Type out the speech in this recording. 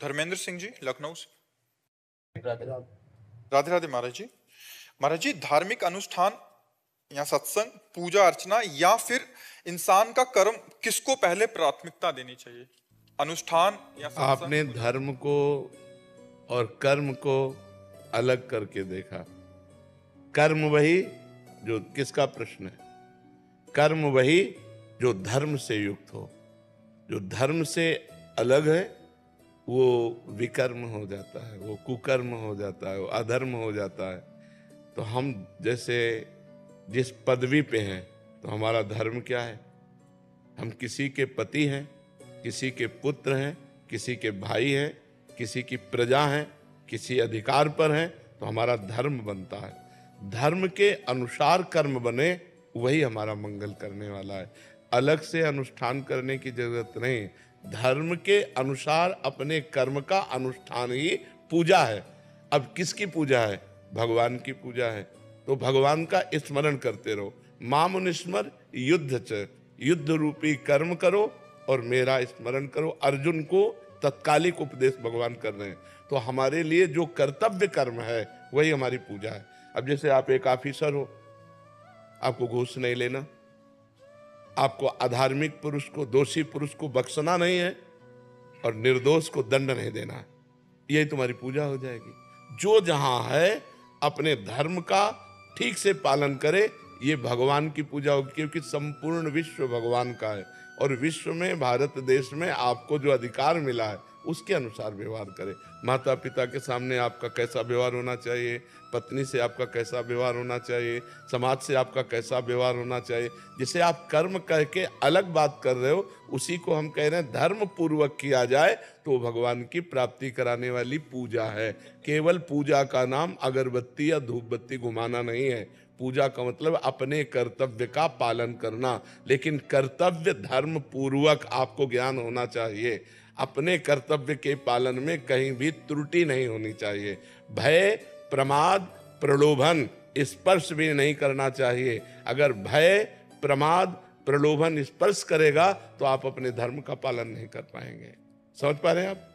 धर्मेंद्र सिंह जी, लखनऊ से। राधे राधे। राधे राधे महाराज जी। महाराज जी, धार्मिक अनुष्ठान या सत्संग, पूजा अर्चना या फिर इंसान का कर्म, किसको पहले प्राथमिकता देनी चाहिए? अनुष्ठान या सत्संग? आपने धर्म को और कर्म को अलग करके देखा। कर्म वही जो, किसका प्रश्न है? कर्म वही जो धर्म से युक्त हो। जो धर्म से अलग है वो विकर्म हो जाता है, वो कुकर्म हो जाता है, वो अधर्म हो जाता है। तो हम जैसे जिस पदवी पे हैं, तो हमारा धर्म क्या है? हम किसी के पति हैं, किसी के पुत्र हैं, किसी के भाई हैं, किसी की प्रजा हैं, किसी अधिकार पर हैं, तो हमारा धर्म बनता है। धर्म के अनुसार कर्म बने, वही हमारा मंगल करने वाला है। अलग से अनुष्ठान करने की जरूरत नहीं। धर्म के अनुसार अपने कर्म का अनुष्ठान ही पूजा है। अब किसकी पूजा है? भगवान की पूजा है। तो भगवान का स्मरण करते रहो। मामुनिस्मर युद्ध च, युद्ध रूपी कर्म करो और मेरा स्मरण करो। अर्जुन को तत्कालिक उपदेश भगवान कर रहे हैं। तो हमारे लिए जो कर्तव्य कर्म है वही हमारी पूजा है। अब जैसे आप एक ऑफिसर हो, आपको घूस नहीं लेना, आपको अधार्मिक पुरुष को, दोषी पुरुष को बख्शना नहीं है और निर्दोष को दंड नहीं देना है। यही तुम्हारी पूजा हो जाएगी। जो जहां है अपने धर्म का ठीक से पालन करे, ये भगवान की पूजा होगी। क्योंकि संपूर्ण विश्व भगवान का है और विश्व में, भारत देश में आपको जो अधिकार मिला है उसके अनुसार व्यवहार करें। माता पिता के सामने आपका कैसा व्यवहार होना चाहिए, पत्नी से आपका कैसा व्यवहार होना चाहिए, समाज से आपका कैसा व्यवहार होना चाहिए। जिसे आप कर्म करके अलग बात कर रहे हो, उसी को हम कह रहे हैं धर्म पूर्वक किया जाए तो भगवान की प्राप्ति कराने वाली पूजा है। केवल पूजा का नाम अगरबत्ती या धूप बत्ती घुमाना नहीं है। पूजा का मतलब अपने कर्तव्य का पालन करना, लेकिन कर्तव्य धर्म पूर्वक आपको ज्ञान होना चाहिए। अपने कर्तव्य के पालन में कहीं भी त्रुटि नहीं होनी चाहिए। भय, प्रमाद, प्रलोभन, स्पर्श भी नहीं करना चाहिए। अगर भय, प्रमाद, प्रलोभन स्पर्श करेगा तो आप अपने धर्म का पालन नहीं कर पाएंगे। समझ पा रहे हैं आप?